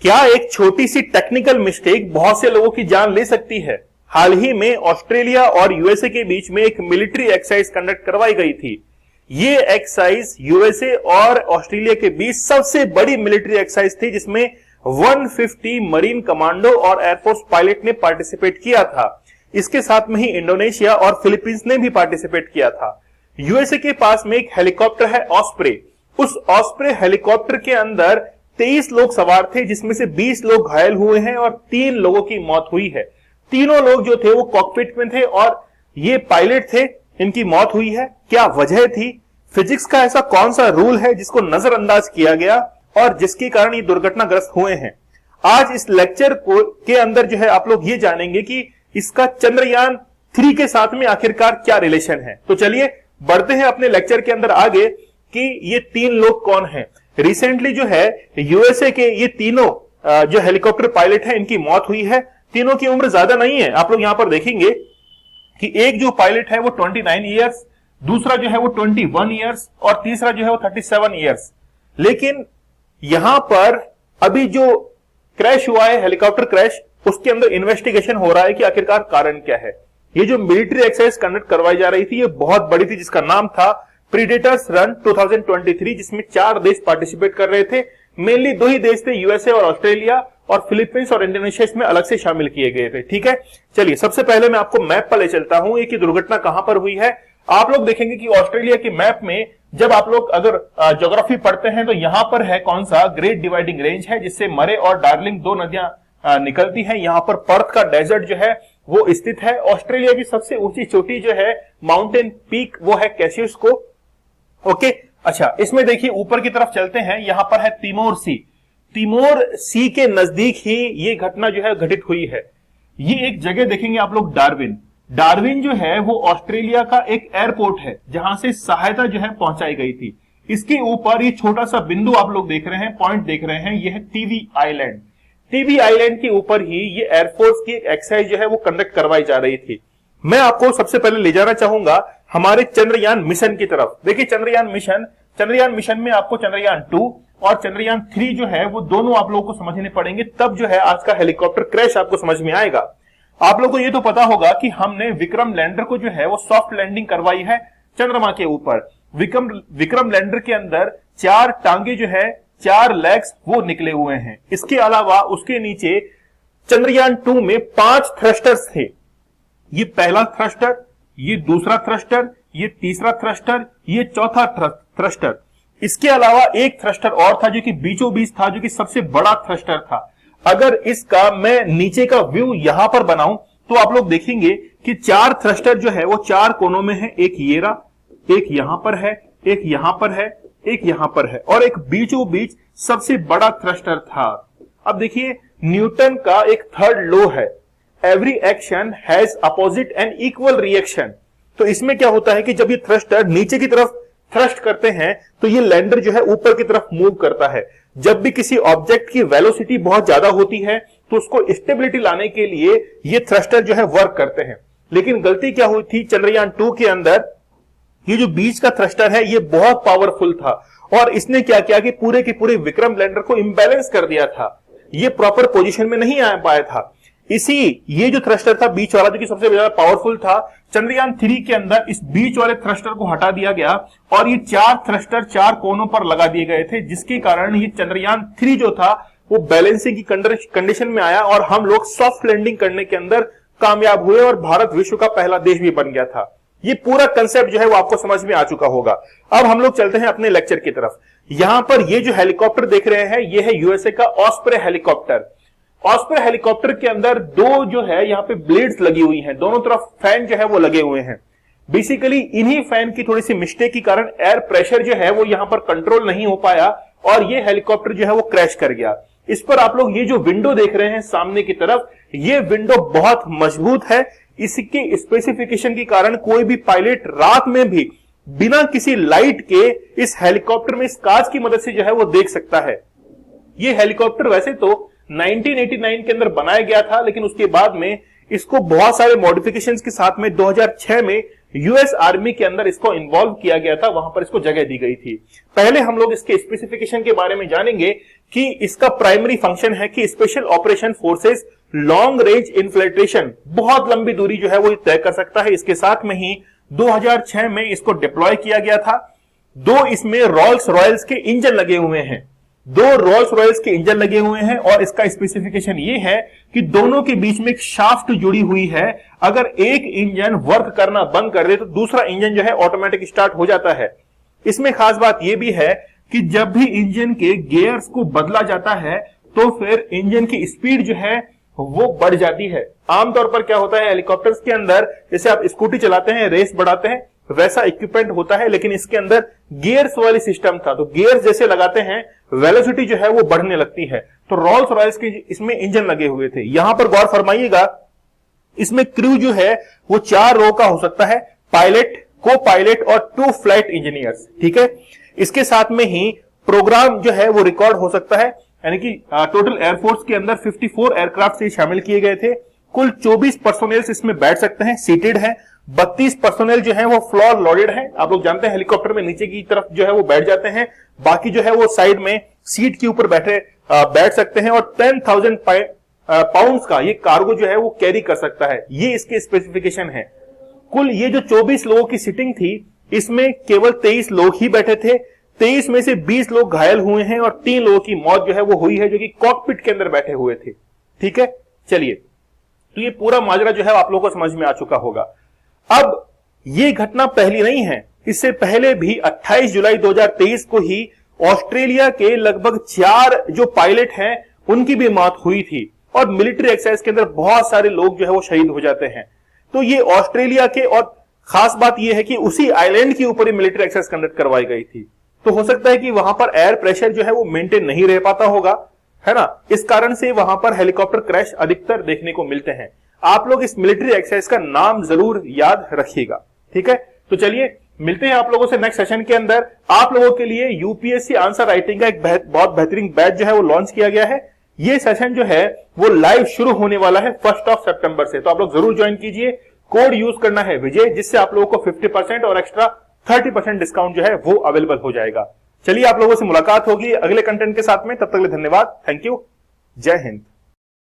क्या एक छोटी सी टेक्निकल मिस्टेक बहुत से लोगों की जान ले सकती है? हाल ही में ऑस्ट्रेलिया और यूएसए के बीच में एक मिलिट्री एक्सरसाइज कंडक्ट करवाई गई थी। ये एक्सरसाइज यूएसए और ऑस्ट्रेलिया के बीच सबसे बड़ी मिलिट्री एक्सरसाइज थी, जिसमें 150 मरीन कमांडो और एयरफोर्स पायलट ने पार्टिसिपेट किया था। इसके साथ में ही इंडोनेशिया और फिलीपींस ने भी पार्टिसिपेट किया था। यूएसए के पास में एक हेलीकॉप्टर है ऑस्प्रे। उस ऑस्प्रे हेलीकॉप्टर के अंदर 23 लोग सवार थे, जिसमें से 20 लोग घायल हुए हैं और 3 लोगों की मौत हुई है। तीनों लोग जो थे वो कॉकपिट में थे और ये पायलट थे, इनकी मौत हुई है। क्या वजह थी? फिजिक्स का ऐसा कौन सा रूल है जिसको नजरअंदाज किया गया और जिसके कारण ये दुर्घटनाग्रस्त हुए हैं? आज इस लेक्चर के अंदर जो है आप लोग ये जानेंगे कि इसका चंद्रयान 3 के साथ में आखिरकार क्या रिलेशन है। तो चलिए बढ़ते हैं अपने लेक्चर के अंदर आगे कि ये 3 लोग कौन हैं। रिसेंटली जो है यूएसए के ये तीनों जो हेलीकॉप्टर पायलट है, इनकी मौत हुई है। तीनों की उम्र ज्यादा नहीं है। आप लोग यहां पर देखेंगे कि एक जो पायलट है वो 29 ईयर्स, दूसरा जो है वो 21 ईयर्स और तीसरा जो है वो 37 ईयर्स। लेकिन यहां पर अभी जो क्रैश हुआ है, हेलीकॉप्टर क्रैश, उसके अंदर इन्वेस्टिगेशन हो रहा है कि आखिरकार कारण क्या है। ये जो मिलिट्री एक्सरसाइज कंडक्ट करवाई जा रही थी, ये बहुत बड़ी थी, जिसका नाम था प्रीडेटर्स रन 2023, जिसमें 4 देश पार्टिसिपेट कर रहे थे। मेनली 2 ही देश थे, यूएसए और ऑस्ट्रेलिया, और फिलीपींस और इंडोनेशिया इसमें अलग से शामिल किए गए थे। ठीक है, चलिए सबसे पहले मैं आपको मैप पर ले चलता हूं, ये कि दुर्घटना कहां पर हुई है। आप लोग देखेंगे कि ऑस्ट्रेलिया के मैप में जब आप लोग अगर ज्योग्राफी पढ़ते हैं तो यहां पर है कौन सा ग्रेट डिवाइडिंग रेंज है, जिससे मरे और डार्लिंग 2 नदियां निकलती हैं। यहां पर पर्थ का डेजर्ट जो है वो स्थित है। ऑस्ट्रेलिया की सबसे ऊंची चोटी जो है माउंटेन पीक, वो है कैसियसको। ओके, अच्छा, इसमें देखिए ऊपर की तरफ चलते हैं। यहां पर है तिमोर सी। तिमोर सी के नजदीक ही ये घटना जो है घटित हुई है। ये एक जगह देखेंगे आप लोग, डार्विन। डार्विन जो है वो ऑस्ट्रेलिया का एक एयरपोर्ट है, जहां से सहायता जो है पहुंचाई गई थी। इसके ऊपर ये छोटा सा बिंदु आप लोग देख रहे हैं, पॉइंट देख रहे हैं, ये है टीवी आइलैंड। टीवी आइलैंड के ऊपर ही ये एयरफोर्स की एक्सरसाइज जो है वो कंडक्ट करवाई जा रही थी। मैं आपको सबसे पहले ले जाना चाहूंगा हमारे चंद्रयान मिशन की तरफ। देखिए चंद्रयान मिशन में आपको चंद्रयान 2 और चंद्रयान 3 जो है वो दोनों आप लोगों को समझने पड़ेंगे, तब जो है आज का हेलीकॉप्टर क्रैश आपको समझ में आएगा। आप लोगों को ये तो पता होगा कि हमने विक्रम लैंडर को जो है वो सॉफ्ट लैंडिंग करवाई है चंद्रमा के ऊपर। विक्रम लैंडर के अंदर 4 टांगे जो है, 4 लेग्स वो निकले हुए हैं। इसके अलावा उसके नीचे चंद्रयान 2 में 5 थ्रस्टर्स थे। ये पहला थ्रस्टर, ये दूसरा थ्रस्टर, ये तीसरा थ्रस्टर, ये चौथा थ्रस्टर। इसके अलावा एक थ्रस्टर और था जो कि बीचों बीच था, जो कि सबसे बड़ा थ्रस्टर था। अगर इसका मैं नीचे का व्यू यहां पर बनाऊं तो आप लोग देखेंगे कि 4 थ्रस्टर जो है वो 4 कोनों में है। एक ये रहा, एक यहां पर है, एक यहां पर है, एक यहां पर है, और एक बीचों बीच सबसे बड़ा थ्रस्टर था। अब देखिए न्यूटन का एक थर्ड लॉ है, every action has opposite and equal reaction. तो इसमें क्या होता है कि जब ये थ्रस्टर नीचे की तरफ थ्रस्ट करते हैं तो ये लैंडर जो है ऊपर की तरफ मूव करता है। जब भी किसी ऑब्जेक्ट की वेलोसिटी बहुत ज्यादा होती है तो उसको स्टेबिलिटी लाने के लिए ये थ्रस्टर जो है वर्क करते हैं। लेकिन गलती क्या हुई थी चंद्रयान 2 के अंदर, ये जो बीच का थ्रस्टर है ये बहुत पावरफुल था और इसने क्या किया कि पूरे के पूरे विक्रम लैंडर को इंबैलेंस कर दिया था। ये प्रॉपर पोजीशन में नहीं आ पाया था। ये जो थ्रस्टर था बीच वाला, जो कि सबसे ज्यादा पावरफुल था, चंद्रयान 3 के अंदर इस बीच वाले थ्रस्टर को हटा दिया गया और ये 4 थ्रस्टर 4 कोनों पर लगा दिए गए थे, जिसके कारण ये चंद्रयान 3 जो था वो बैलेंसिंग की कंडीशन में आया और हम लोग सॉफ्ट लैंडिंग करने के अंदर कामयाब हुए और भारत विश्व का पहला देश भी बन गया था। ये पूरा कंसेप्ट जो है वो आपको समझ में आ चुका होगा। अब हम लोग चलते हैं अपने लेक्चर की तरफ। यहां पर ये जो हेलीकॉप्टर देख रहे हैं ये है यूएसए का ऑस्प्रे हेलीकॉप्टर। ऑस्प्रे हेलीकॉप्टर के अंदर 2 जो है यहाँ पे ब्लेड्स लगी हुई हैं, दोनों तरफ फैन जो है वो लगे हुए हैं। बेसिकली इन्हीं फैन की थोड़ी सी मिस्टेक के कारण एयर प्रेशर जो है वो यहाँ पर कंट्रोल नहीं हो पाया और ये हेलीकॉप्टर जो है वो क्रैश कर गया। इस पर आप लोग ये जो विंडो देख रहे हैं सामने की तरफ, ये विंडो बहुत मजबूत है। इसके स्पेसिफिकेशन के कारण कोई भी पायलट रात में भी बिना किसी लाइट के इस हेलीकॉप्टर में इस कांच की मदद से जो है वो देख सकता है। ये हेलीकॉप्टर वैसे तो 1989 के अंदर बनाया गया था, लेकिन उसके बाद में इसको बहुत सारे मॉडिफिकेशंस के साथ में 2006 में यूएस आर्मी के अंदर इसको इन्वॉल्व किया गया था, वहां पर इसको जगह दी गई थी। पहले हम लोग इसके स्पेसिफिकेशन के बारे में जानेंगे कि इसका प्राइमरी फंक्शन है कि special operation forces long range infiltration, बहुत लंबी दूरी जो है वो तय कर सकता है। इसके साथ में ही 2006 में इसको डिप्लॉय किया गया था। दो इसमें रोल्स रॉयल्स के इंजन लगे हुए हैं, और इसका स्पेसिफिकेशन ये है कि दोनों के बीच में एक शाफ्ट जुड़ी हुई है। अगर एक इंजन वर्क करना बंद कर दे तो दूसरा इंजन जो है ऑटोमेटिक स्टार्ट हो जाता है। इसमें खास बात यह भी है कि जब भी इंजन के गियर्स को बदला जाता है तो फिर इंजन की स्पीड जो है वो बढ़ जाती है। आमतौर पर क्या होता है हेलीकॉप्टर्स के अंदर, जैसे आप स्कूटी चलाते हैं, रेस बढ़ाते हैं, वैसा इक्विपमेंट होता है, लेकिन इसके अंदर गियर्स वाली सिस्टम था। तो गियर्स जैसे लगाते हैं वेलोसिटी जो है वो बढ़ने लगती है। तो रोल्स रॉयल्स के इसमें इंजन लगे हुए थे। यहां पर गौर फरमाइएगा, इसमें क्रू जो है वो 4 रो का हो सकता है, पायलट, को पायलट और 2 फ्लाइट इंजीनियर्स। ठीक है, इसके साथ में ही प्रोग्राम जो है वो रिकॉर्ड हो सकता है, यानी कि टोटल एयरफोर्स के अंदर 54 एयरक्राफ्ट से शामिल किए गए थे। कुल 24 पर्सोनेल इसमें बैठ सकते हैं, सीटेड है। 32 पर्सोनेल जो है वो फ्लोर लोडेड है। आप लोग जानते हैं हेलीकॉप्टर में नीचे की तरफ जो है वो बैठ जाते हैं, बाकी जो है वो साइड में सीट के ऊपर बैठ सकते हैं, और 10,000 पाउंड्स का ये कार्गो जो है वो कैरी कर सकता है। ये इसके स्पेसिफिकेशन है। कुल ये जो 24 लोगों की सीटिंग थी, इसमें केवल 23 लोग ही बैठे थे। 23 में से 20 लोग घायल हुए हैं और 3 लोगों की मौत जो है वो हुई है, जो कि कॉकपिट के अंदर बैठे हुए थे। ठीक है, चलिए, तो ये पूरा माजरा जो है आप लोगों को समझ में आ चुका होगा। अब ये घटना पहली नहीं है, इससे पहले भी 28 जुलाई 2023 को ही ऑस्ट्रेलिया के लगभग 4 जो पायलट हैं उनकी भी मौत हुई थी, और मिलिट्री एक्सरसाइज के अंदर बहुत सारे लोग जो है वो शहीद हो जाते हैं। तो ये ऑस्ट्रेलिया के, और खास बात यह है कि उसी आइलैंड के ऊपर मिलिट्री एक्सरसाइज कंडक्ट करवाई गई थी। तो हो सकता है कि वहां पर एयर प्रेशर जो है वो मेंटेन नहीं रह पाता होगा, है ना। इस कारण से वहां पर हेलीकॉप्टर क्रैश अधिकतर देखने को मिलते हैं। आप लोग इस मिलिट्री एक्सरसाइज का नाम जरूर याद रखिएगा। ठीक है, तो चलिए मिलते हैं आप लोगों से नेक्स्ट सेशन के अंदर। आप लोगों के लिए यूपीएससी आंसर राइटिंग का एक बहुत बेहतरीन बैच जो है वो लॉन्च किया गया है। ये सेशन जो है वो लाइव शुरू होने वाला है 1 सितंबर से, तो आप लोग जरूर ज्वाइन कीजिए। कोड यूज करना है विजय, जिससे आप लोगों को 50% और एक्स्ट्रा 30% डिस्काउंट जो है वो अवेलेबल हो जाएगा। चलिए आप लोगों से मुलाकात होगी अगले कंटेंट के साथ में, तब तक के लिए धन्यवाद, थैंक यू, जय हिंद।